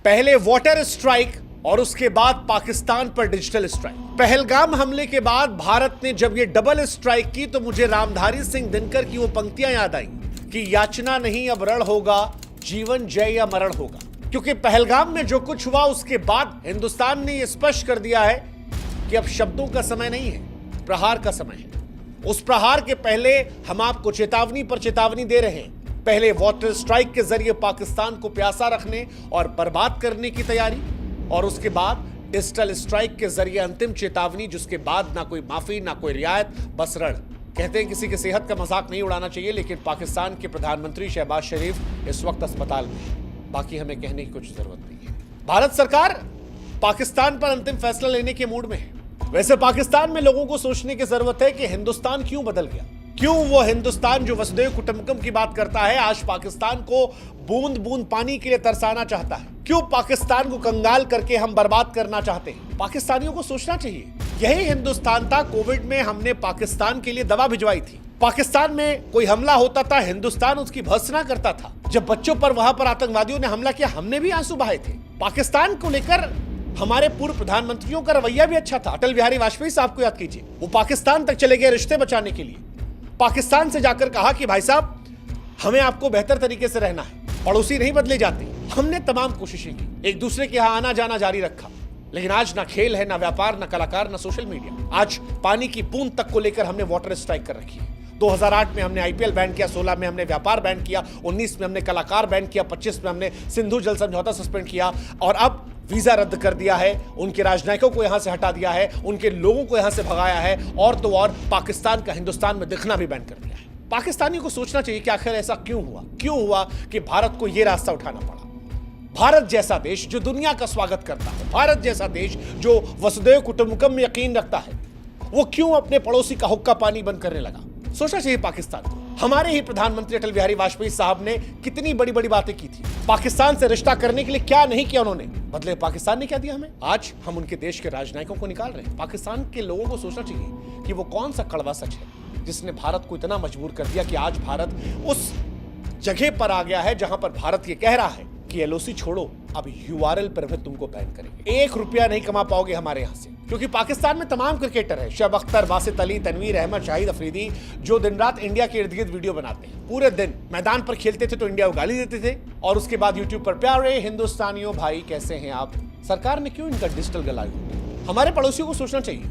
पहले water strike और उसके बाद पाकिस्तान पर डिजिटल स्ट्राइक। पहलगाम हमले के बाद भारत ने जब ये डबल स्ट्राइक की तो मुझे रामधारी सिंह दिनकर की वो पंक्तियां याद आई कि याचना नहीं अब रण होगा, जीवन जय या मरण होगा। क्योंकि पहलगाम में जो कुछ हुआ उसके बाद हिंदुस्तान ने यह स्पष्ट कर दिया है कि अब शब्दों का समय नहीं है, प्रहार का समय है। उस प्रहार के पहले हम आपको चेतावनी पर चेतावनी दे रहे हैं। पहले वाटर स्ट्राइक के जरिए पाकिस्तान को प्यासा रखने और बर्बाद करने की तैयारी, और उसके बाद डिजिटल स्ट्राइक के जरिए अंतिम चेतावनी, जिसके बाद ना कोई माफी ना कोई रियायत, बस रण। कहते हैं किसी की सेहत का मजाक नहीं उड़ाना चाहिए, लेकिन पाकिस्तान के प्रधानमंत्री शहबाज शरीफ इस वक्त अस्पताल में है। बाकी हमें कहने की कुछ जरूरत नहीं है। भारत सरकार पाकिस्तान पर अंतिम फैसला लेने के मूड में है। वैसे पाकिस्तान में लोगों को सोचने की जरूरत है कि हिंदुस्तान क्यों बदल गया, क्यों वो हिंदुस्तान जो वसुधैव कुटुंबकम की बात करता है आज पाकिस्तान को बूंद बूंद पानी के लिए तरसाना चाहता है। क्यों पाकिस्तान को कंगाल करके हम बर्बाद करना चाहते हैं। पाकिस्तानियों को सोचना चाहिए, यही हिंदुस्तान था। कोविड में हमने पाकिस्तान के लिए दवा भिजवाई थी। पाकिस्तान में कोई हमला होता था, हिंदुस्तान उसकी भर्त्सना करता था। जब बच्चों पर वहां पर आतंकवादियों ने हमला किया, हमने भी आंसू बहाए थे। पाकिस्तान को लेकर हमारे पूर्व प्रधानमंत्रियों का रवैया भी अच्छा था। अटल बिहारी वाजपेयी साहब को याद कीजिए, वो पाकिस्तान तक चले गए रिश्ते बचाने के लिए। पाकिस्तान से जाकर कहा कि भाई साहब हमें आपको बेहतर तरीके से रहना है, पड़ोसी नहीं बदले जाते। हमने तमाम कोशिशें की, एक दूसरे के यहां आना जाना जारी रखा, लेकिन आज ना खेल है, ना व्यापार, ना कलाकार, ना सोशल मीडिया। आज पानी की बूंद तक को लेकर हमने वाटर स्ट्राइक कर रखी है। 2008 में हमने आईपीएल बैन किया, 16 में हमने व्यापार बैन किया, 19 में हमने कलाकार बैन किया, 25 में हमने सिंधु जल समझौता सस्पेंड किया, और अब वीजा रद्द कर दिया है। उनके राजनयिकों को यहां से हटा दिया है, उनके लोगों को यहां से भगाया है, और तो और पाकिस्तान का हिंदुस्तान में दिखना भी बैन कर दिया है। पाकिस्तानियों को सोचना चाहिए कि आखिर ऐसा क्यों हुआ कि भारत को यह रास्ता उठाना पड़ा। भारत जैसा देश जो दुनिया का स्वागत करता है, भारत जैसा देश जो वसुधैव कुटुंबकम में यकीन रखता है, वो क्यों अपने पड़ोसी का हुक्का पानी बंद करने लगा। सोचना चाहिए पाकिस्तान को। हमारे ही प्रधानमंत्री अटल बिहारी वाजपेयी साहब ने कितनी बड़ी बड़ी बातें की थी। पाकिस्तान से रिश्ता करने के लिए क्या नहीं किया उन्होंने, बदले पाकिस्तान ने क्या दिया हमें। आज हम उनके देश के राजनयिकों को निकाल रहे हैं। पाकिस्तान के लोगों को सोचना चाहिए कि वो कौन सा कड़वा सच है जिसने भारत को इतना मजबूर कर दिया कि आज भारत उस जगह पर आ गया है जहां पर भारत ये कह रहा है कि एलओसी छोड़ो, अब यूआरएल पर भी तुमको बैन करेंगे। 1 रुपया नहीं कमा पाओगे हमारे यहां से, क्योंकि पाकिस्तान में तमाम क्रिकेटर हैं, शब अख्तर, बासित अली, तनवीर अहमद, शाहिद अफरीदी, जो दिन रात इंडिया के इर्द गिर्द वीडियो बनाते हैं। पूरे दिन मैदान पर खेलते थे तो इंडिया को गाली देते थे, और उसके बाद यूट्यूब पर प्यारे हिंदुस्तानियों भाई कैसे हैं आप। सरकार ने क्यों इनका डिजिटल गला घोटा। हमारे पड़ोसियों को सोचना चाहिए,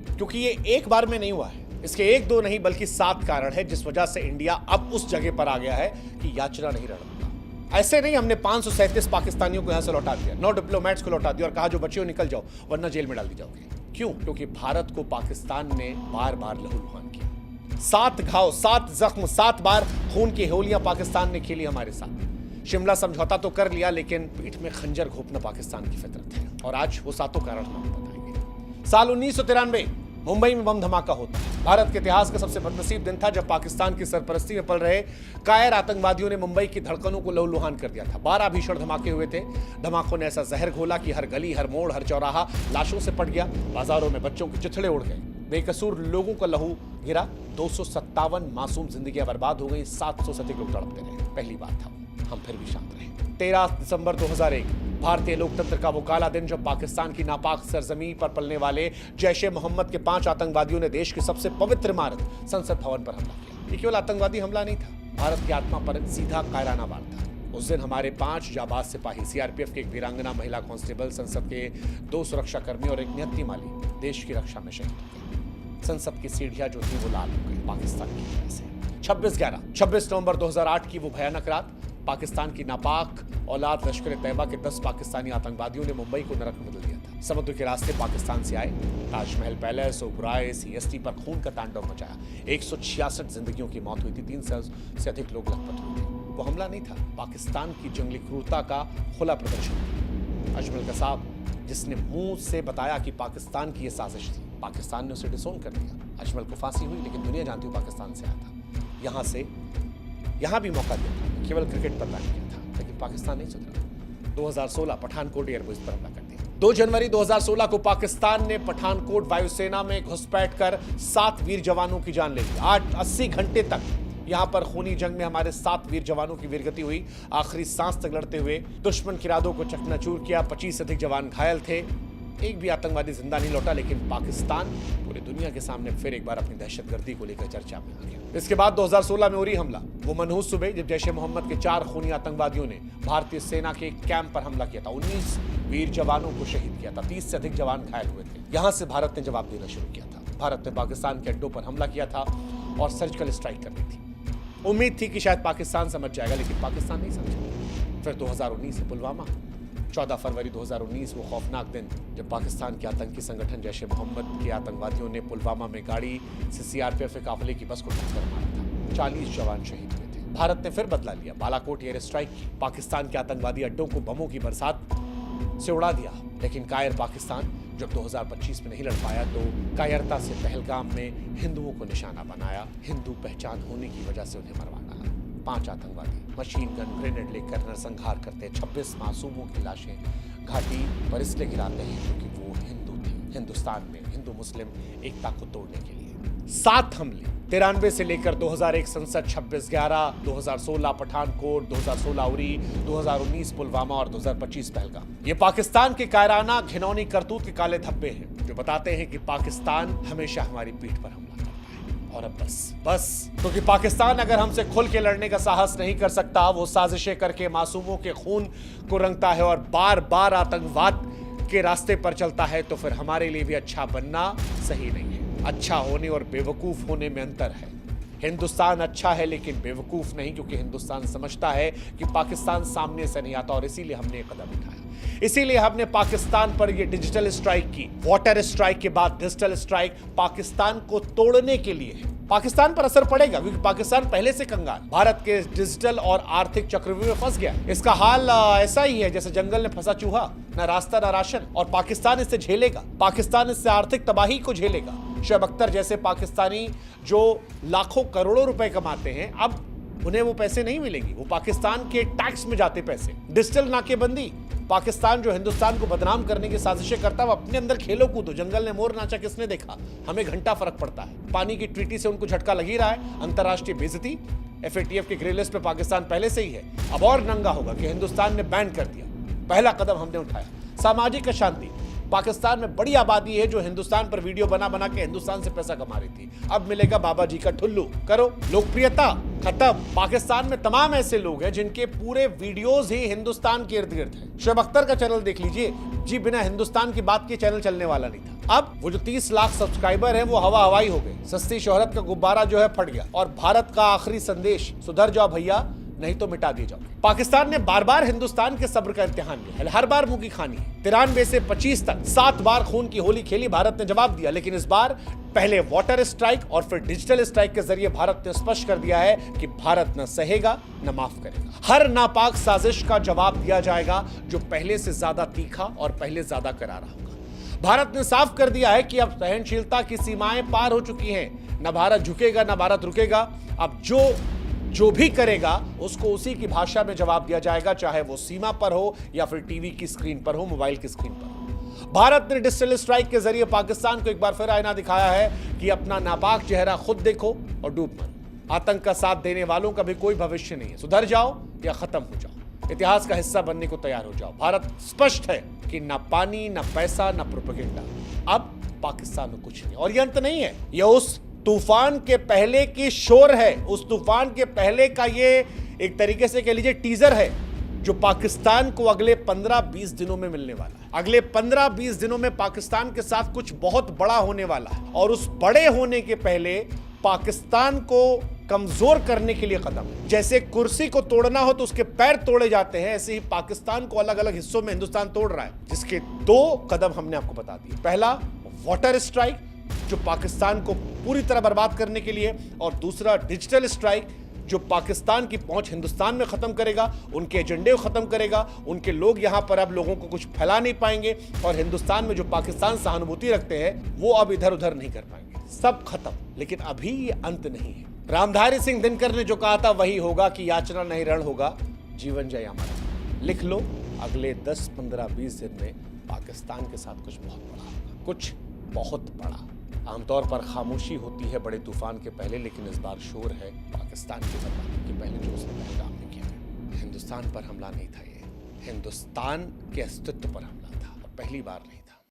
क्योंकि ये एक बार में नहीं हुआ है। इसके 1 2 नहीं बल्कि 7 कारण है जिस वजह से इंडिया अब उस जगह पर आ गया है कि याचना नहीं रण होगा। ऐसे नहीं हमने 537 पाकिस्तानियों को यहां से लौटा दिया, 9 डिप्लोमेट्स को लौटा दिया और कहा जो बच्चे हो निकल जाओ वरना जेल में डाल दी जाओगे। क्यों? क्योंकि भारत को पाकिस्तान ने बार बार लहूलुहान किया। 7 घाव, 7 जख्म, 7 बार खून की होलियां पाकिस्तान ने खेली हमारे साथ। शिमला समझौता तो कर लिया, लेकिन पीठ में खंजर घोंपना पाकिस्तान की फितरत है, और आज वो 7 कारण हम आपको बताएंगे। साल 1993 मुंबई में बम धमाका होता है। भारत के इतिहास का सबसे बदनसीब दिन था जब पाकिस्तान की सरपरस्ती में पल रहे कायर आतंकवादियों ने मुंबई की धड़कनों को लहूलुहान कर दिया था। 12 भीषण धमाके हुए थे। धमाकों ने ऐसा जहर घोला कि हर गली, हर मोड़, हर चौराहा लाशों से पट गया। बाजारों में बच्चों के चिथड़े उड़ गए, बेकसूर लोगों का लहू गिरा। 257 मासूम जिंदगियां बर्बाद हो गई, 700 से अधिक लोग तड़पते रहे। पहली बात था, हम फिर भी शांत रहे। 13 दिसंबर 2001 भारतीय लोकतंत्र का वो काला दिन जब पाकिस्तान की नापाक सरजमीन पर पलने वाले जैश ए मोहम्मद के 5 आतंकवादियों ने देश की सबसे पवित्र इमारत संसद भवन पर हमला किया। ये केवल आतंकवादी हमला नहीं था, भारत की आत्मा पर सीधा कायराना वार था। उस दिन हमारे 5 जाबाज सिपाही, सीआरपीएफ की एक वीरांगना महिला कांस्टेबल, संसद के 2 सुरक्षाकर्मी और एक नियत्ती माली देश की रक्षा में शहीद हो गए। संसद की सीढ़ियां जो थी वो लाल हो गई पाकिस्तान की वजह से। 26 नवंबर 2008 की वो भयानक रात, पाकिस्तान की नापाक औलाद लश्कर तैयबा के 10 पाकिस्तानी आतंकवादियों ने मुंबई को नरक में बदल दिया था। समुद्र के रास्ते पाकिस्तान से आए, ताजमहल पैलेस, ओबराय, सीएसटी पर खून का तांडव मचाया। 166 जिंदगियों की मौत हुई थी, 300 से अधिक लोग लापता हुए थे। वो हमला नहीं था, पाकिस्तान की जंगली क्रूरता का खुला प्रदर्शन था। अजमल कसाब, जिसने मुंह से बताया कि पाकिस्तान की यह साजिश थी, पाकिस्तान ने उसे डिसोन कर दिया। अजमल को फांसी हुई, लेकिन दुनिया जानती हुई पाकिस्तान से आया था। यहां भी मौका दिया था, केवल क्रिकेट पर बैन किया था, लेकिन पाकिस्तान नहीं सुधरा। 2016 पठानकोट एयरबेस पर हमला कर दिया। 2 जनवरी 2016 को पाकिस्तान ने पठानकोट वायुसेना में घुसपैठ कर 7 वीर जवानों की जान ले ली। 80 घंटे तक यहां पर खूनी जंग में हमारे 7 वीर जवानों की वीरगति हुई। आखिरी सांस तक लड़ते हुए दुश्मन के इरादों को चकनाचूर किया। 25 से अधिक जवान घायल थे। एक भी आतंकवादी जिंदा नहीं लौटा, लेकिन पाकिस्तान पूरी दुनिया के सामने फिर एक बार अपनी दहशतगर्दी को लेकर चर्चा में आ गया। इसके बाद 2016 में उरी हमला, वो मनहूस सुबह जब जैश ए मोहम्मद के 4 खूनी आतंकवादियों ने भारतीय सेना के एक कैंप पर हमला किया था। 19 वीर जवानों को शहीद किया था। 30 से अधिक जवान घायल हुए थे। यहां से भारत ने जवाब देना शुरू किया था। भारत ने पाकिस्तान के अड्डों पर हमला किया था और सर्जिकल स्ट्राइक करनी थी। उम्मीद थी कि शायद पाकिस्तान समझ जाएगा, लेकिन पाकिस्तान नहीं समझा। फिर 2019 से पुलवामा, 14 फरवरी 2019 वो खौफनाक दिन जब पाकिस्तान के आतंकी संगठन जैश ए मोहम्मद के आतंकवादियों ने पुलवामा में गाड़ी से सीआरपीएफ के काफिले की बस को टक्कर मारा था। 40 जवान शहीद हुए थे। भारत ने फिर बदला लिया, बालाकोट एयर स्ट्राइक की, पाकिस्तान के आतंकवादी अड्डों को बमों की बरसात से उड़ा दिया। लेकिन कायर पाकिस्तान जब 2025 में नहीं लड़ पाया तो कायरता से पहलगाम में हिंदुओं को निशाना बनाया। हिंदू पहचान होने की वजह से उन्हें मरवा डाला। 5 आतंकवादी मशीन गन ग्रेनेड लेकर नरसंहार करते। 26 मासूमों की लाशें घाटी पर इसलिए गिराते हैं क्योंकि वो हिंदू थे। हिंदुस्तान में हिंदू मुस्लिम एकता को तोड़ने के लिए 7 हमले 93 से लेकर 2001 संसद, 26/11, 2016 पठानकोट, 2016 उरी, 2019 पुलवामा और 2025 पहलगाम। ये पाकिस्तान के कायराना घिनौनी करतूत के काले धब्बे हैं जो बताते हैं कि पाकिस्तान हमेशा हमारी पीठ पर हमला करता है। और अब बस क्योंकि पाकिस्तान अगर हमसे खुल के लड़ने का साहस नहीं कर सकता, वो साजिशें करके मासूमों के खून को रंगता है और बार बार आतंकवाद के रास्ते पर चलता है, तो फिर हमारे लिए भी अच्छा बनना सही नहीं है। अच्छा होने और बेवकूफ होने में अंतर है। हिंदुस्तान अच्छा है लेकिन बेवकूफ नहीं, क्योंकि हिंदुस्तान समझता है कि पाकिस्तान सामने से नहीं आता और इसीलिए हमने एक कदम उठाया। इसीलिए हमने पाकिस्तान पर यह डिजिटल स्ट्राइक की। वाटर स्ट्राइक के बाद डिजिटल स्ट्राइक पाकिस्तान को तोड़ने के लिए है। पाकिस्तान पर असर पड़ेगा क्योंकि पाकिस्तान पहले से कंगाल भारत के डिजिटल और आर्थिक चक्रव्यूह में फंस गया। इसका हाल ऐसा ही है जैसे जंगल में फंसा चूहा, ना रास्ता ना राशन, और पाकिस्तान इससे झेलेगा। पाकिस्तान इससे आर्थिक तबाही को झेलेगा। शुएब अख्तर जैसे पाकिस्तानी जो लाखों करोड़ों रुपए कमाते हैं, अब उन्हें वो पैसे नहीं मिलेंगे। वो पाकिस्तान के टैक्स में जाते पैसे। डिजिटल नाकेबंदी, पाकिस्तान जो हिंदुस्तान को बदनाम करने की साजिशें करता है, वो अपने अंदर खेलो कूदो। जंगल ने मोर नाचा किसने देखा? हमें घंटा फर्क पड़ता है। पानी की ट्रीटी से उनको झटका लग ही रहा है। अंतर्राष्ट्रीय बेइज्जती, FATF के ग्रे लिस्ट पे पाकिस्तान पहले से ही है। अब और नंगा होगा कि हिंदुस्तान ने बैन कर दिया। पहला कदम हमने उठाया। सामाजिक अशांति, पाकिस्तान में बड़ी आबादी है जो हिंदुस्तान पर वीडियो बना बना के हिंदुस्तान से पैसा कमा रही थी। अब मिलेगा बाबा जी का ठुल्लू, करो। लोकप्रियता खत्म। पाकिस्तान में तमाम ऐसे लोग हैं जिनके पूरे वीडियोस ही हिंदुस्तान के इर्द गिर्द हैं। शुएब अख्तर का चैनल देख लीजिए जी, बिना हिंदुस्तान की बात के चैनल चलने वाला नहीं था। अब वो जो 30 लाख सब्सक्राइबर हैं वो हवा हवाई हो गए। सस्ती शोहरत का गुब्बारा जो है फट गया। और भारत का आखिरी संदेश, सुधर जाओ भैया नहीं तो मिटा दिए जाओ। पाकिस्तान ने बार बार हिंदुस्तान के सब्र का इम्तिहान लिया। हर बार मुंह की खानी है। 93 से 25 तक 7 बार खून की होली खेली। भारत ने जवाब दिया, लेकिन इस बार पहले वाटर स्ट्राइक और फिर डिजिटल स्ट्राइक के जरिए भारत ने स्पष्ट कर दिया है कि भारत न सहेगा न माफ करेगा। हर नापाक साजिश का जवाब दिया जाएगा जो पहले से ज्यादा तीखा और पहले ज्यादा करारा होगा। भारत ने साफ कर दिया है कि अब सहनशीलता की सीमाएं पार हो चुकी हैं। न भारत झुकेगा न भारत रुकेगा। अब जो भी करेगा उसको उसी की भाषा में जवाब दिया जाएगा, चाहे वो सीमा पर हो या फिर टीवी की स्क्रीन पर हो, मोबाइल की स्क्रीन पर हो। भारत ने डिजिटल स्ट्राइक के जरिए पाकिस्तान को एक बार फिर आईना दिखाया है कि अपना नापाक चेहरा खुद देखो और डूब मरो। आतंक का साथ देने वालों का भी कोई भविष्य नहीं है। सुधर जाओ या खत्म हो जाओ। इतिहास का हिस्सा बनने को तैयार हो जाओ। भारत स्पष्ट है कि ना पानी, ना पैसा, ना प्रोपेगेंडा। अब पाकिस्तान में कुछ नहीं। और ये अंत नहीं है, यह उस तूफान के पहले की शोर है। उस तूफान के पहले का ये एक तरीके से कह लीजिए टीजर है जो पाकिस्तान को अगले 15-20 दिनों में मिलने वाला है। अगले 15-20 दिनों में पाकिस्तान के साथ कुछ बहुत बड़ा होने वाला है और उस बड़े होने के पहले पाकिस्तान को कमजोर करने के लिए कदम है। जैसे कुर्सी को तोड़ना हो तो उसके पैर तोड़े जाते हैं, ऐसे ही पाकिस्तान को अलग अलग हिस्सों में हिंदुस्तान तोड़ रहा है, जिसके 2 कदम हमने आपको बता दिए। पहला वाटर स्ट्राइक जो पाकिस्तान को पूरी तरह बर्बाद करने के लिए, और दूसरा डिजिटल स्ट्राइक जो पाकिस्तान की पहुंच हिंदुस्तान में खत्म करेगा, उनके एजेंडे को खत्म करेगा। उनके लोग यहां पर अब लोगों को कुछ फैला नहीं पाएंगे और हिंदुस्तान में जो पाकिस्तान सहानुभूति रखते हैं वो अब इधर उधर नहीं कर पाएंगे। सब खत्म। लेकिन अभी ये अंत नहीं है। रामधारी सिंह दिनकर ने जो कहा था वही होगा कि याचना नहीं रण होगा, जीवन जय अमर। लिख लो, अगले 10, 15, 20 दिन में पाकिस्तान के साथ कुछ बहुत बड़ा होगा, कुछ बहुत बड़ा। आमतौर पर खामोशी होती है बड़े तूफान के पहले, लेकिन इस बार शोर है पाकिस्तान की बर्बादी के पहले जो उसने पहलगाम में किया। हिंदुस्तान पर हमला नहीं था, ये हिंदुस्तान के अस्तित्व पर हमला था और पहली बार नहीं था।